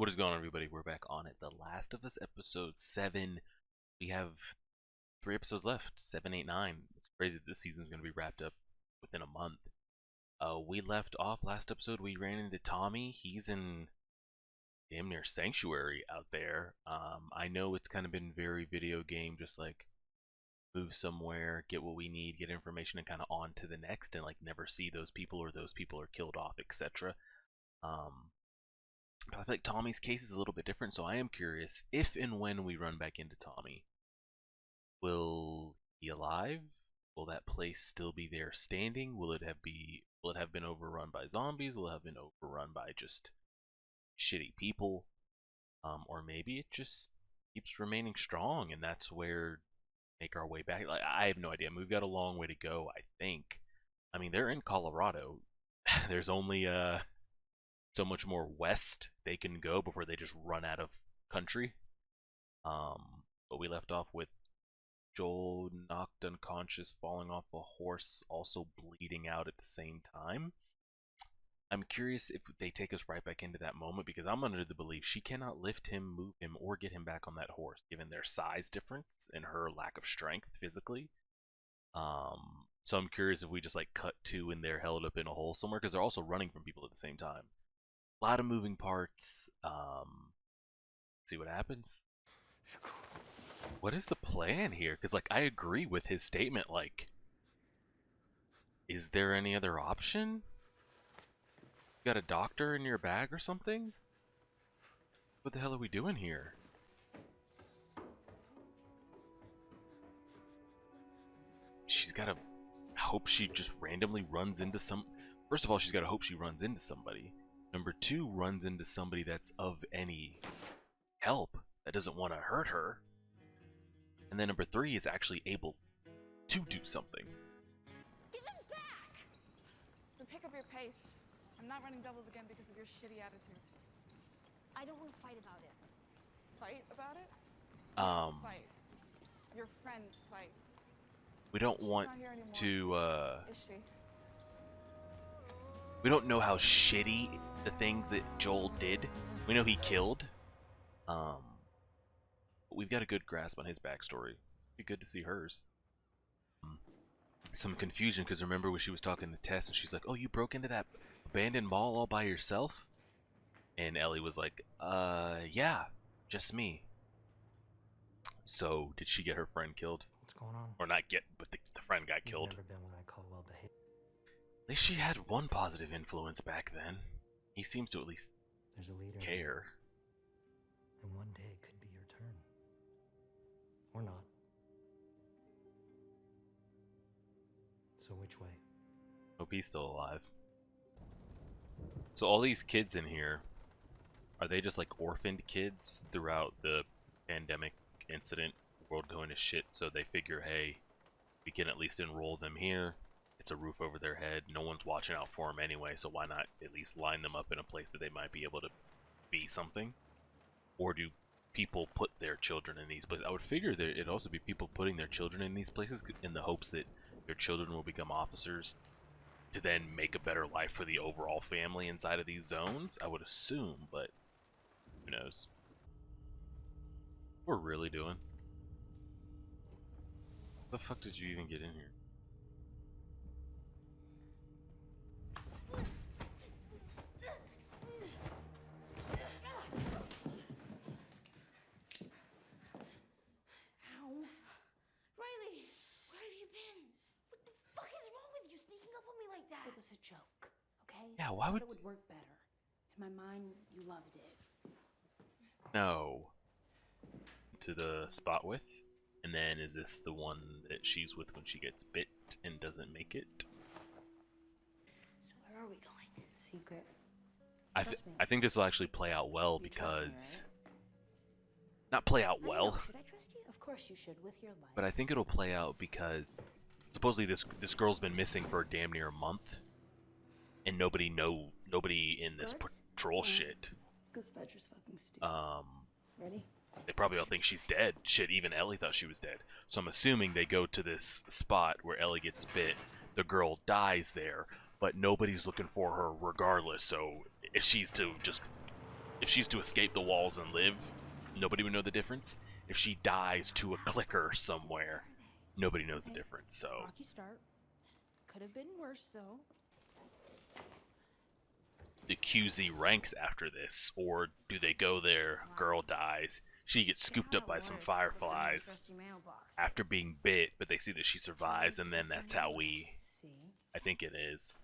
What is going on, everybody? We're back on it. The Last of Us episode 7. We have 3 episodes left. 7, 8, 9. It's crazy that this season's going to be wrapped up within a month. We left off last episode. We ran into Tommy. He's in damn near Sanctuary out there. I know it's kind of been very video game, just like move somewhere, get what we need, get information, and kind of on to the next, and like never see those people or those people are killed off, etc. But I feel like Tommy's case is a little bit different, so I am curious if and when we run back into Tommy, will he be alive? Will that place still be there standing? Will it have been overrun by zombies? Will it have been overrun by just shitty people? Or maybe it just keeps remaining strong, and that's where make our way back. Like, I have no idea. We've got a long way to go, I think. I mean, they're in Colorado. There's only so much more west they can go before they just run out of country. But we left off with Joel knocked unconscious, falling off a horse, also bleeding out at the same time. I'm curious if they take us right back into that moment, because I'm under the belief she cannot lift him, move him, or get him back on that horse, given their size difference and her lack of strength physically. So I'm curious if we just like cut to and they're held up in a hole somewhere, because they're also running from people at the same time. A lot of moving parts. See what happens. What is the plan here? Because like I agree with his statement. Like, is there any other option? You got a doctor in your bag or something? What the hell are we doing here? She's gotta hope she just randomly runs into some. First of all, she's gotta hope she runs into somebody. Number 2, runs into somebody that's of any help, that doesn't want to hurt her. And then number 3 is actually able to do something. Give it back! Then pick up your pace. I'm not running doubles again because of your shitty attitude. I don't want to fight about it. Fight about it? Fight. Just your friend fights. We don't She's want not here anymore. to, Is she? we don't know how shitty the things that Joel did. We know he killed. But we've got a good grasp on his backstory. It'd be good to see hers. Some confusion, because remember when she was talking to Tess and she's like, oh, you broke into that abandoned mall all by yourself? And Ellie was like, yeah, just me. So, did she get her friend killed? What's going on? Or not get, but the friend got killed. You've never been what I call well behaved. At least she had one positive influence back then. He seems to at least There's a leader. care. And one day it could be your turn. Or not. So which way? Hope he's still alive. So all these kids in here, are they just like orphaned kids throughout the pandemic incident, world going to shit, so they figure, hey, we can at least enroll them here. It's a roof over their head. No one's watching out for them anyway, so why not at least line them up in a place that they might be able to be something? Or do people put their children in these places? I would figure that it'd also be people putting their children in these places in the hopes that their children will become officers to then make a better life for the overall family inside of these zones, I would assume, but who knows? What we're really doing? How the fuck did you even get in here? Ow. Riley, where have you been? What the fuck is wrong with you sneaking up on me like that? It was a joke, okay? Yeah, I why thought would- it would work better? In my mind, you loved it. No. To the spot with? And then is this the one that she's with when she gets bit and doesn't make it? So where are we going? Secret. Trust me. I think this will actually play out well You trust me, because... right? Not play out I don't well, know, should I trust you? Of course you should, with your life. but I think it'll play out because supposedly this girl's been missing for damn near a month, and nobody in this Birds? patrol Yeah. shit. Goose Fudger's fucking stupid. Ready? They probably all think she's dead. Shit, even Ellie thought she was dead. So I'm assuming they go to this spot where Ellie gets bit. The girl dies there, but nobody's looking for her regardless. So if she's to just if she's to escape the walls and live, nobody would know the difference. If she dies to a clicker somewhere, nobody knows the difference. So Rocky start. Could have been worse though. the QZ ranks after this, or do they go there, girl dies, she gets scooped up by some fireflies after being bit, but they see that she survives, and then that's how we... I think it is.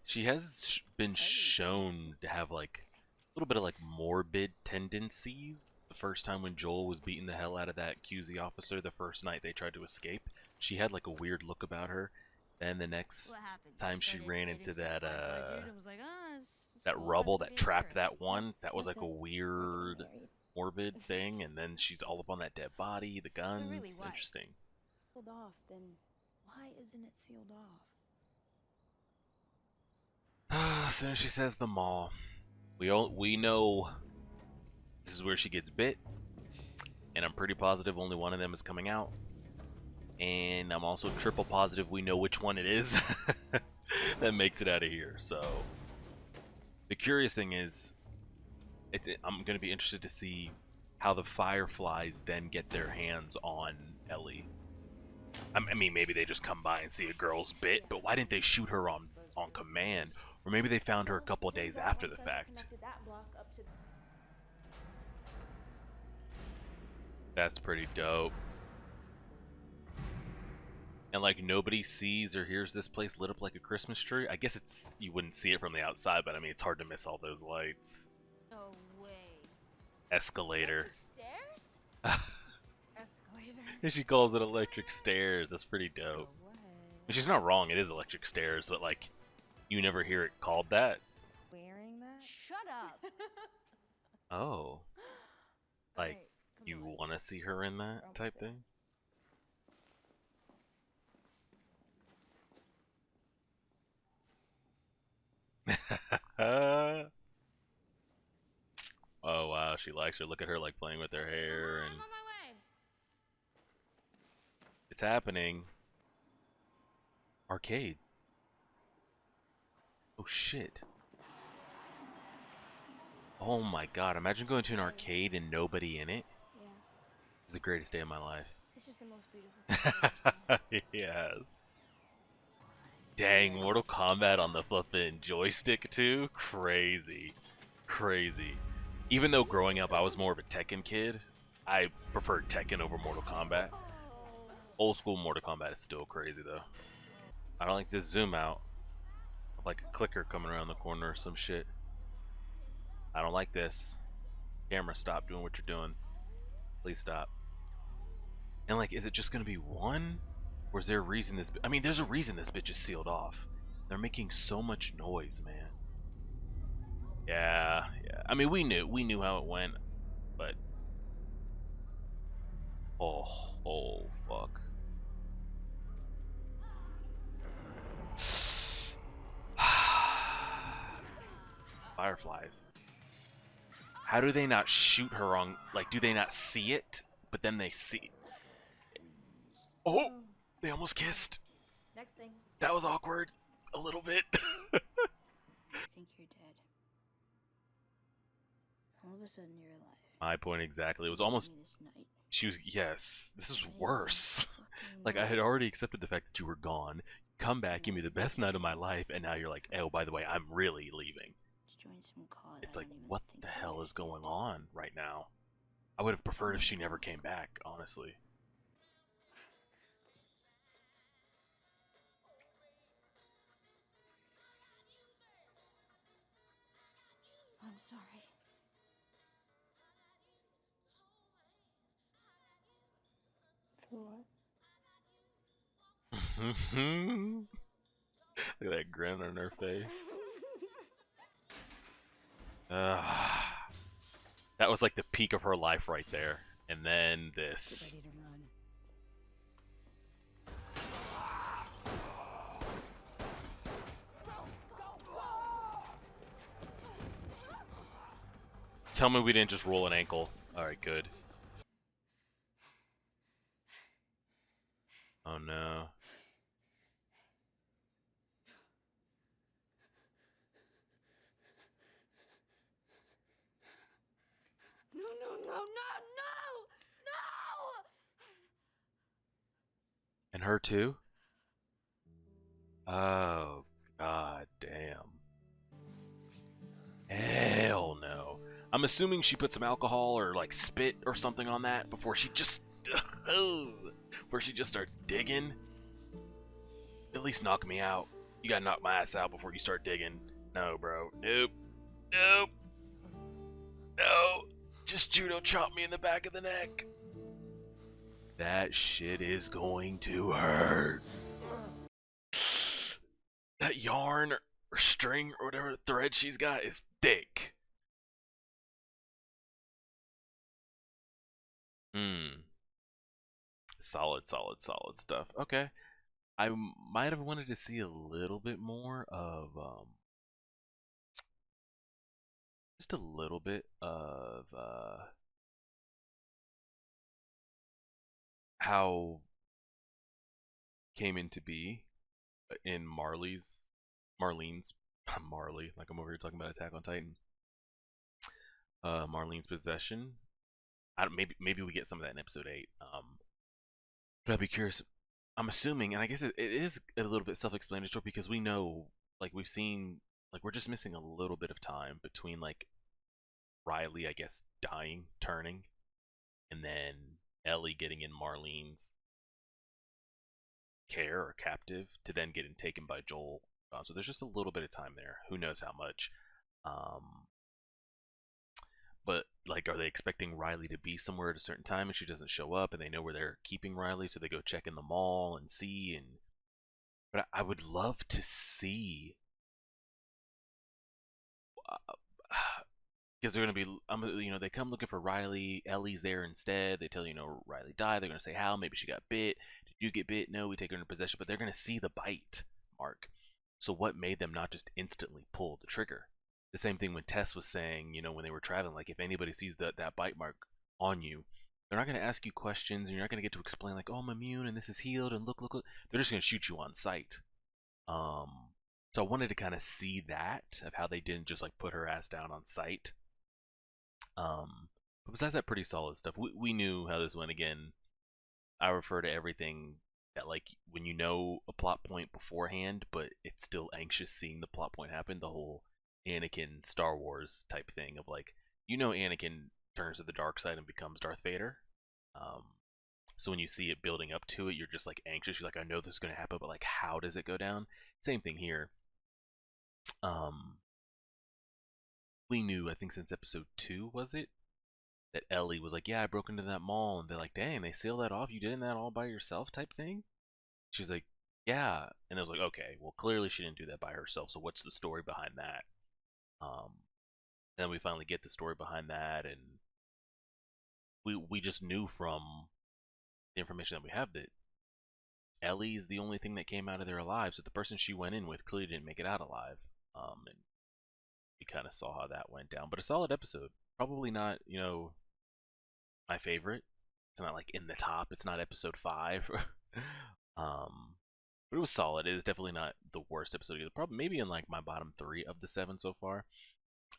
She has been shown to have like a little bit of like morbid tendencies. The first time when Joel was beating the hell out of that QZ officer the first night they tried to escape, she had like a weird look about her. Then the next time she ran into that that rubble that trapped that one, that was like a weird morbid thing, and then she's all up on that dead body, the guns. Interesting. Sealed off, then why isn't it sealed off? As soon as she says the mall, we know this is where she gets bit, and I'm pretty positive only one of them is coming out, and I'm also triple positive we know which one it is that makes it out of here. So the curious thing is, I'm going to be interested to see how the Fireflies then get their hands on Ellie. I mean, maybe they just come by and see a girl's bit, but why didn't they shoot her on command? Or maybe they found her a couple of days after the fact. That's pretty dope. And like nobody sees or hears this place lit up like a Christmas tree. I guess it's, you wouldn't see it from the outside, but I mean it's hard to miss all those lights. No way. Escalator. Stairs? Escalator. And she calls it electric stairs. That's pretty dope. And she's not wrong, it is electric stairs, but like you never hear it called that. Wearing that? Shut up. Oh. Like Come you on. want to see her in that type thing? Oh wow, she likes her. Look at her like playing with her hair, and I'm on my way. it's happening. Arcade. Oh shit. Oh my god, imagine going to an arcade and nobody in it. Yeah. It's the greatest day of my life. This is the most beautiful thing I've ever seen. Yes. Dang, Mortal Kombat on the flippin' joystick too? Crazy. Crazy. Even though growing up I was more of a Tekken kid, I preferred Tekken over Mortal Kombat. Old school Mortal Kombat is still crazy though. I don't like this zoom out. Like a clicker coming around the corner or some shit. I don't like this. Camera, stop doing what you're doing. Please stop. And like, is it just gonna be one? Or is there a reason this... I mean, there's a reason this bitch is sealed off. They're making so much noise, man. Yeah, yeah. I mean, we knew how it went, but... Oh, fuck. Fireflies. How do they not shoot her on... Like, do they not see it? But then they see... Oh! They almost kissed. Next thing. That was awkward. A little bit. I think you're dead. All of a sudden you're alive. My point exactly. It was almost... This night. She was... Yes. This is worse. Like, I had already accepted the fact that you were gone. Come back, give me the best night of my life, and now you're like, oh, by the way, I'm really leaving. It's like, what the hell is going on right now? I would have preferred if she never came back, honestly. I'm sorry. For what? Look at that grin on her face. That was like the peak of her life right there. And then this. Ready to run. Tell me we didn't just roll an ankle. Alright, good. Oh no. No, no, no! No! And her too? Oh, god damn. Hell no. I'm assuming she put some alcohol or like spit or something on that before she just starts digging. At least knock me out. You gotta knock my ass out before you start digging. No, bro. Nope. Nope. No. Just judo chop me in the back of the neck. That shit is going to hurt. That yarn or string or whatever thread she's got is thick. Solid stuff. Okay. I might have wanted to see a little bit more of just a little bit of how came into be in Marlene's Marley, like I'm over here talking about Attack on Titan. Marlene's possession. Maybe we get some of that in episode 8. But I'd be curious. I'm assuming, and I guess it is a little bit self-explanatory because we know, like we've seen, like we're just missing a little bit of time between like Riley, I guess, dying, turning, and then Ellie getting in Marlene's care or captive to then getting taken by Joel. So there's just a little bit of time there. Who knows how much? But like, are they expecting Riley to be somewhere at a certain time and she doesn't show up, and they know where they're keeping Riley, so they go check in the mall and see? And but I would love to see, because they're gonna be, they come looking for Riley. Ellie's there instead. They tell Riley died. They're gonna say how? Maybe she got bit. Did you get bit? No, we take her into possession. But they're gonna see the bite mark. So what made them not just instantly pull the trigger? The same thing when Tess was saying, when they were traveling, like if anybody sees that bite mark on you, they're not going to ask you questions, and you're not going to get to explain like, oh, I'm immune and this is healed and look. They're just going to shoot you on sight. So I wanted to kind of see that, of how they didn't just like put her ass down on sight. But besides that, pretty solid stuff. We knew how this went. Again, I refer to everything that, like, when you know a plot point beforehand, but it's still anxious seeing the plot point happen. The whole Anakin Star Wars type thing of like, Anakin turns to the dark side and becomes Darth Vader. So when you see it building up to it, you're just like anxious. You're like, I know this is going to happen, but like, how does it go down? Same thing here. We knew, I think since episode 2, was it, that Ellie was like, yeah, I broke into that mall, and they're like, dang, they sealed that off. You did that all by yourself type thing? She was like, yeah. And I was like, okay, well, clearly she didn't do that by herself, so what's the story behind that? And then we finally get the story behind that, and we just knew from the information that we have that Ellie's the only thing that came out of there alive. So the person she went in with clearly didn't make it out alive. And we kind of saw how that went down. But a solid episode. Probably not, my favorite. It's not like in the top. It's not episode 5. But it was solid. It is definitely not the worst episode either. Probably maybe in like my bottom 3 of the 7 so far.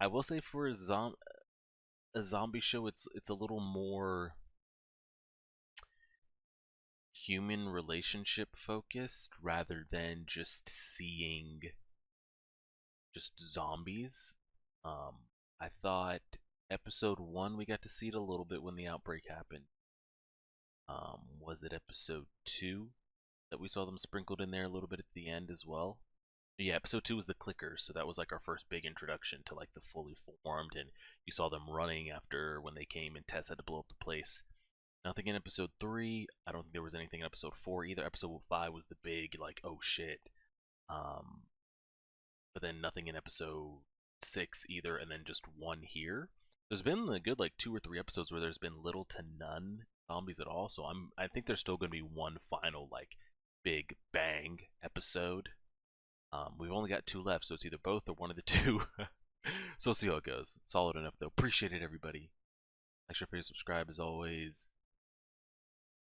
I will say for a zombie show, it's a little more human relationship focused rather than just seeing just zombies. I thought episode 1 we got to see it a little bit when the outbreak happened. Was it episode 2 that we saw them sprinkled in there a little bit at the end as well? Yeah, episode 2 was the clickers, so that was like our first big introduction to like the fully formed, and you saw them running after when they came and Tess had to blow up the place. Nothing in episode 3. I don't think there was anything in episode 4 either. Episode 5 was the big like, oh shit. But then nothing in episode 6 either, and then just 1 here. There's been a good like 2 or 3 episodes where there's been little to none zombies at all, so I think there's still going to be one final like big bang episode. We've only got 2 left, so it's either both or one of the 2. So we'll see how it goes. Solid enough though. Appreciate it, everybody. Make sure to subscribe as always.